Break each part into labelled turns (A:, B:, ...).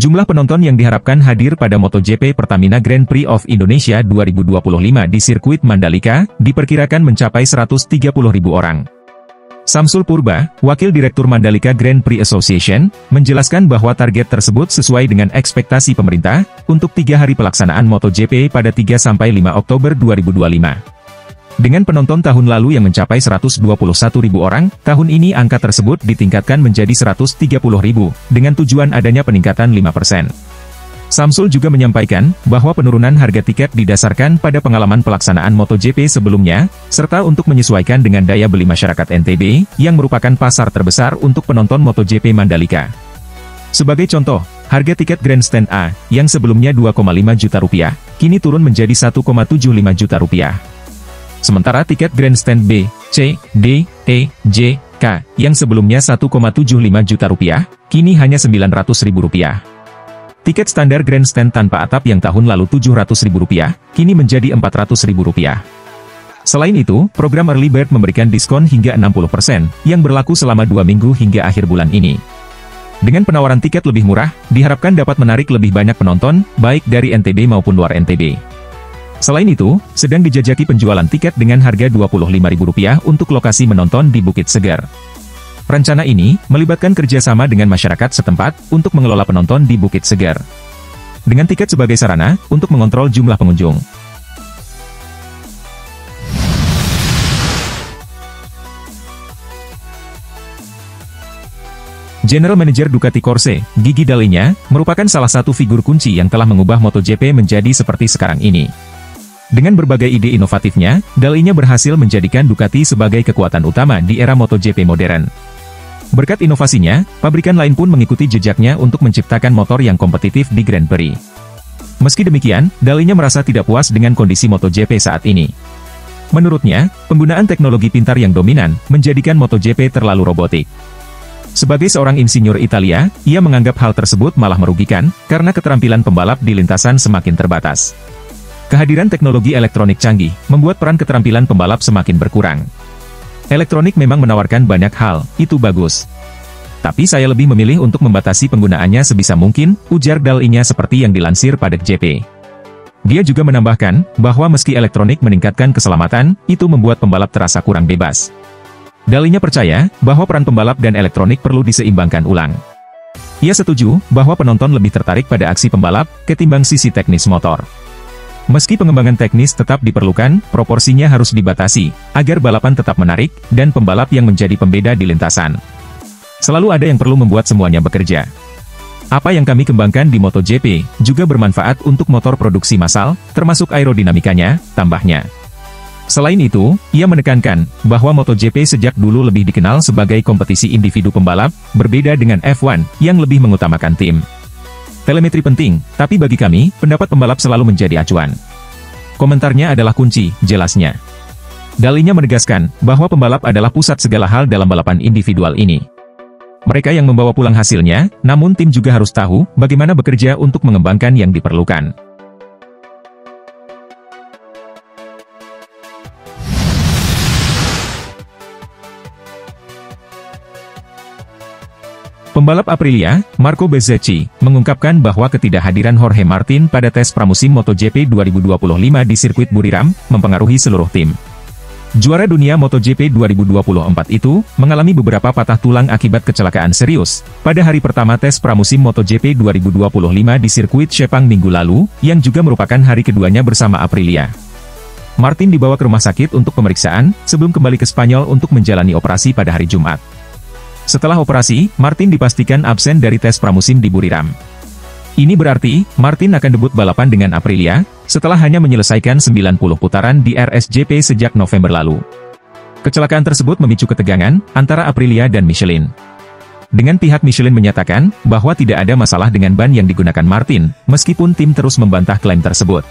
A: Jumlah penonton yang diharapkan hadir pada MotoGP Pertamina Grand Prix of Indonesia 2025 di sirkuit Mandalika, diperkirakan mencapai 130.000 orang. Samsul Purba, Wakil Direktur Mandalika Grand Prix Association, menjelaskan bahwa target tersebut sesuai dengan ekspektasi pemerintah, untuk 3 hari pelaksanaan MotoGP pada 3–5 Oktober 2025. Dengan penonton tahun lalu yang mencapai 121.000 orang, tahun ini angka tersebut ditingkatkan menjadi 130.000, dengan tujuan adanya peningkatan 5%. Samsul juga menyampaikan, bahwa penurunan harga tiket didasarkan pada pengalaman pelaksanaan MotoGP sebelumnya, serta untuk menyesuaikan dengan daya beli masyarakat NTB, yang merupakan pasar terbesar untuk penonton MotoGP Mandalika. Sebagai contoh, harga tiket Grandstand A, yang sebelumnya Rp2,5 juta, kini turun menjadi Rp1,75 juta. Sementara tiket Grandstand B, C, D, E, J, K, yang sebelumnya Rp1,75 juta, kini hanya Rp900.000. Tiket standar Grandstand tanpa atap yang tahun lalu Rp700.000, kini menjadi Rp400.000. Selain itu, program Early Bird memberikan diskon hingga 60%, yang berlaku selama 2 minggu hingga akhir bulan ini. Dengan penawaran tiket lebih murah, diharapkan dapat menarik lebih banyak penonton, baik dari NTB maupun luar NTB. Selain itu, sedang dijajaki penjualan tiket dengan harga Rp25.000 untuk lokasi menonton di Bukit Segar. Rencana ini melibatkan kerjasama dengan masyarakat setempat untuk mengelola penonton di Bukit Segar. Dengan tiket sebagai sarana untuk mengontrol jumlah pengunjung. General Manager Ducati Corse, Gigi Dall'Igna, merupakan salah satu figur kunci yang telah mengubah MotoGP menjadi seperti sekarang ini. Dengan berbagai ide inovatifnya, Dall'Igna berhasil menjadikan Ducati sebagai kekuatan utama di era MotoGP modern. Berkat inovasinya, pabrikan lain pun mengikuti jejaknya untuk menciptakan motor yang kompetitif di Grand Prix. Meski demikian, Dall'Igna merasa tidak puas dengan kondisi MotoGP saat ini. Menurutnya, penggunaan teknologi pintar yang dominan, menjadikan MotoGP terlalu robotik. Sebagai seorang insinyur Italia, ia menganggap hal tersebut malah merugikan, karena keterampilan pembalap di lintasan semakin terbatas. Kehadiran teknologi elektronik canggih, membuat peran keterampilan pembalap semakin berkurang. Elektronik memang menawarkan banyak hal, itu bagus. Tapi saya lebih memilih untuk membatasi penggunaannya sebisa mungkin, ujar Dall'Igna seperti yang dilansir pada GP. Dia juga menambahkan, bahwa meski elektronik meningkatkan keselamatan, itu membuat pembalap terasa kurang bebas. Dall'Igna percaya, bahwa peran pembalap dan elektronik perlu diseimbangkan ulang. Ia setuju, bahwa penonton lebih tertarik pada aksi pembalap, ketimbang sisi teknis motor. Meski pengembangan teknis tetap diperlukan, proporsinya harus dibatasi, agar balapan tetap menarik, dan pembalap yang menjadi pembeda di lintasan. Selalu ada yang perlu membuat semuanya bekerja. Apa yang kami kembangkan di MotoGP, juga bermanfaat untuk motor produksi massal, termasuk aerodinamikanya, tambahnya. Selain itu, ia menekankan, bahwa MotoGP sejak dulu lebih dikenal sebagai kompetisi individu pembalap, berbeda dengan F1, yang lebih mengutamakan tim. Telemetri penting, tapi bagi kami, pendapat pembalap selalu menjadi acuan. Komentarnya adalah kunci, jelasnya. Dall'Igna menegaskan, bahwa pembalap adalah pusat segala hal dalam balapan individual ini. Mereka yang membawa pulang hasilnya, namun tim juga harus tahu, bagaimana bekerja untuk mengembangkan yang diperlukan. Pembalap Aprilia, Marco Bezzecchi, mengungkapkan bahwa ketidakhadiran Jorge Martin pada tes pramusim MotoGP 2025 di sirkuit Buriram, mempengaruhi seluruh tim. Juara dunia MotoGP 2024 itu, mengalami beberapa patah tulang akibat kecelakaan serius, pada hari pertama tes pramusim MotoGP 2025 di sirkuit Sepang minggu lalu, yang juga merupakan hari keduanya bersama Aprilia. Martin dibawa ke rumah sakit untuk pemeriksaan, sebelum kembali ke Spanyol untuk menjalani operasi pada hari Jumat. Setelah operasi, Martin dipastikan absen dari tes pramusim di Buriram. Ini berarti, Martin akan debut balapan dengan Aprilia, setelah hanya menyelesaikan 90 putaran di RSJP sejak November lalu. Kecelakaan tersebut memicu ketegangan, antara Aprilia dan Michelin. Dengan pihak Michelin menyatakan, bahwa tidak ada masalah dengan ban yang digunakan Martin, meskipun tim terus membantah klaim tersebut.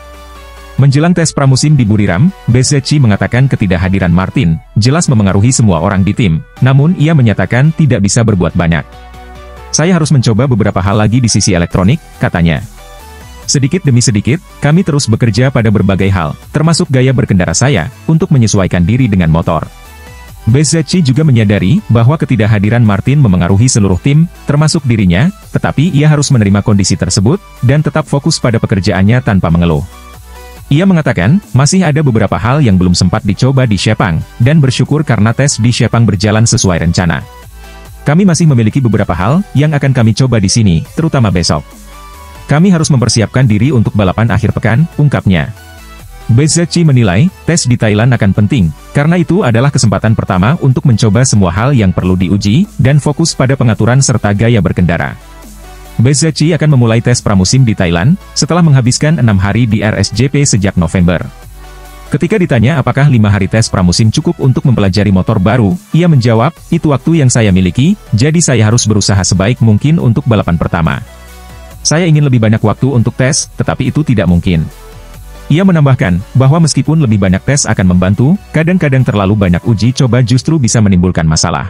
A: Menjelang tes pramusim di Buriram, Bezzecchi mengatakan ketidakhadiran Martin, jelas memengaruhi semua orang di tim, namun ia menyatakan tidak bisa berbuat banyak. Saya harus mencoba beberapa hal lagi di sisi elektronik, katanya. Sedikit demi sedikit, kami terus bekerja pada berbagai hal, termasuk gaya berkendara saya, untuk menyesuaikan diri dengan motor. Bezzecchi juga menyadari bahwa ketidakhadiran Martin memengaruhi seluruh tim, termasuk dirinya, tetapi ia harus menerima kondisi tersebut, dan tetap fokus pada pekerjaannya tanpa mengeluh. Ia mengatakan, masih ada beberapa hal yang belum sempat dicoba di Sepang, dan bersyukur karena tes di Sepang berjalan sesuai rencana. Kami masih memiliki beberapa hal yang akan kami coba di sini, terutama besok. Kami harus mempersiapkan diri untuk balapan akhir pekan, ungkapnya. Bezzecchi menilai, tes di Thailand akan penting, karena itu adalah kesempatan pertama untuk mencoba semua hal yang perlu diuji, dan fokus pada pengaturan serta gaya berkendara. Bezzecchi akan memulai tes pramusim di Thailand, setelah menghabiskan 6 hari di RSJP sejak November. Ketika ditanya apakah 5 hari tes pramusim cukup untuk mempelajari motor baru, ia menjawab, itu waktu yang saya miliki, jadi saya harus berusaha sebaik mungkin untuk balapan pertama. Saya ingin lebih banyak waktu untuk tes, tetapi itu tidak mungkin. Ia menambahkan, bahwa meskipun lebih banyak tes akan membantu, kadang-kadang terlalu banyak uji coba justru bisa menimbulkan masalah.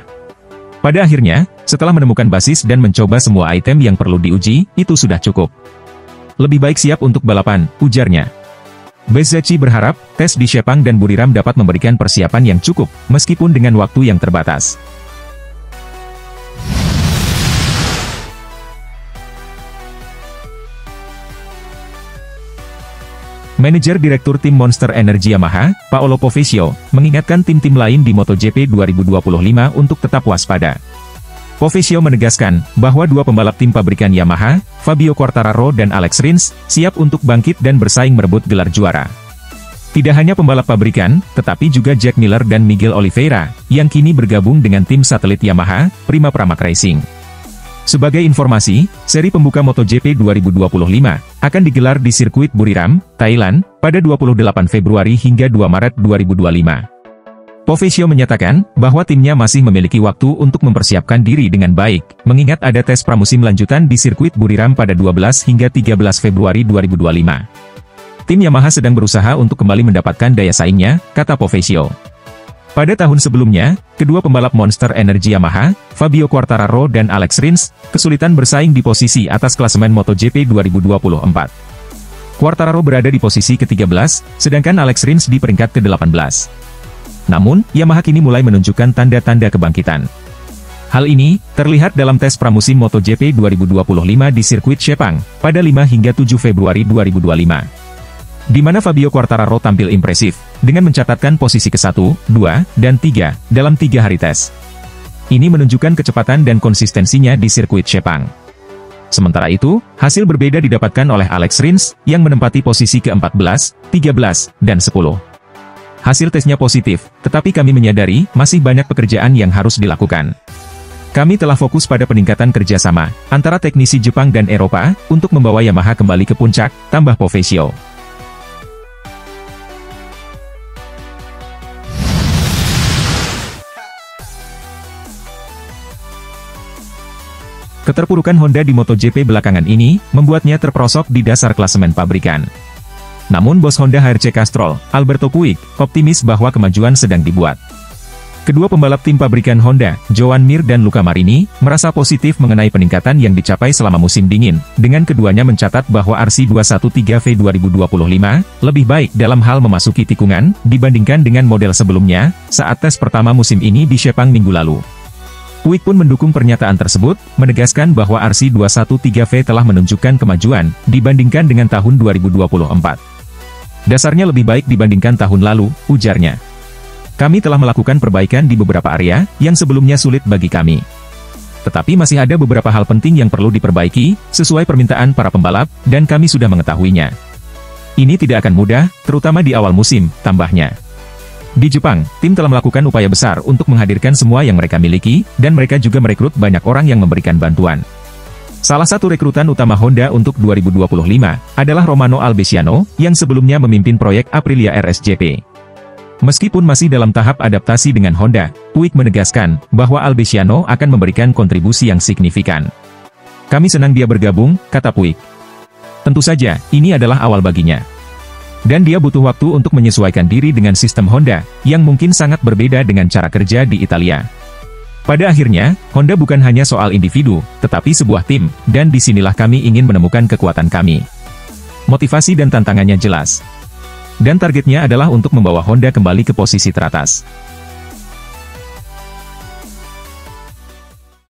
A: Pada akhirnya, setelah menemukan basis dan mencoba semua item yang perlu diuji, itu sudah cukup. Lebih baik siap untuk balapan, ujarnya. Bezzecchi berharap, tes di Sepang dan Buriram dapat memberikan persiapan yang cukup, meskipun dengan waktu yang terbatas. Manajer Direktur Tim Monster Energy Yamaha, Paolo Povecchio, mengingatkan tim-tim lain di MotoGP 2025 untuk tetap waspada. Povecchio menegaskan, bahwa 2 pembalap tim pabrikan Yamaha, Fabio Quartararo dan Alex Rins, siap untuk bangkit dan bersaing merebut gelar juara. Tidak hanya pembalap pabrikan, tetapi juga Jack Miller dan Miguel Oliveira, yang kini bergabung dengan tim satelit Yamaha, Prima Pramac Racing. Sebagai informasi, seri pembuka MotoGP 2025 akan digelar di sirkuit Buriram, Thailand, pada 28 Februari hingga 2 Maret 2025. Povecchio menyatakan bahwa timnya masih memiliki waktu untuk mempersiapkan diri dengan baik, mengingat ada tes pramusim lanjutan di sirkuit Buriram pada 12 hingga 13 Februari 2025. Tim Yamaha sedang berusaha untuk kembali mendapatkan daya saingnya, kata Povecchio. Pada tahun sebelumnya, kedua pembalap Monster Energy Yamaha, Fabio Quartararo dan Alex Rins, kesulitan bersaing di posisi atas klasemen MotoGP 2024. Quartararo berada di posisi ke-13, sedangkan Alex Rins di peringkat ke-18. Namun, Yamaha kini mulai menunjukkan tanda-tanda kebangkitan. Hal ini, terlihat dalam tes pramusim MotoGP 2025 di sirkuit Sepang, pada 5 hingga 7 Februari 2025. Di mana Fabio Quartararo tampil impresif, dengan mencatatkan posisi ke-1, 2, dan 3, dalam 3 hari tes. Ini menunjukkan kecepatan dan konsistensinya di sirkuit Sepang. Sementara itu, hasil berbeda didapatkan oleh Alex Rins, yang menempati posisi ke-14, 13, dan 10. Hasil tesnya positif, tetapi kami menyadari, masih banyak pekerjaan yang harus dilakukan. Kami telah fokus pada peningkatan kerjasama, antara teknisi Jepang dan Eropa, untuk membawa Yamaha kembali ke puncak, tambah Povecchio. Keterpurukan Honda di MotoGP belakangan ini, membuatnya terperosok di dasar klasemen pabrikan. Namun bos Honda HRC Castrol, Alberto Puig, optimis bahwa kemajuan sedang dibuat. Kedua pembalap tim pabrikan Honda, Joan Mir dan Luca Marini, merasa positif mengenai peningkatan yang dicapai selama musim dingin, dengan keduanya mencatat bahwa RC213V 2025, lebih baik dalam hal memasuki tikungan, dibandingkan dengan model sebelumnya, saat tes pertama musim ini di Sepang minggu lalu. Puig pun mendukung pernyataan tersebut, menegaskan bahwa RC213V telah menunjukkan kemajuan, dibandingkan dengan tahun 2024. Dasarnya lebih baik dibandingkan tahun lalu, ujarnya. Kami telah melakukan perbaikan di beberapa area, yang sebelumnya sulit bagi kami. Tetapi masih ada beberapa hal penting yang perlu diperbaiki, sesuai permintaan para pembalap, dan kami sudah mengetahuinya. Ini tidak akan mudah, terutama di awal musim, tambahnya. Di Jepang, tim telah melakukan upaya besar untuk menghadirkan semua yang mereka miliki, dan mereka juga merekrut banyak orang yang memberikan bantuan. Salah satu rekrutan utama Honda untuk 2025, adalah Romano Albesiano, yang sebelumnya memimpin proyek Aprilia RSJP. Meskipun masih dalam tahap adaptasi dengan Honda, Puig menegaskan, bahwa Albesiano akan memberikan kontribusi yang signifikan. Kami senang dia bergabung, kata Puig. Tentu saja, ini adalah awal baginya. Dan dia butuh waktu untuk menyesuaikan diri dengan sistem Honda, yang mungkin sangat berbeda dengan cara kerja di Italia. Pada akhirnya, Honda bukan hanya soal individu, tetapi sebuah tim, dan disinilah kami ingin menemukan kekuatan kami. Motivasi dan tantangannya jelas. Dan targetnya adalah untuk membawa Honda kembali ke posisi teratas.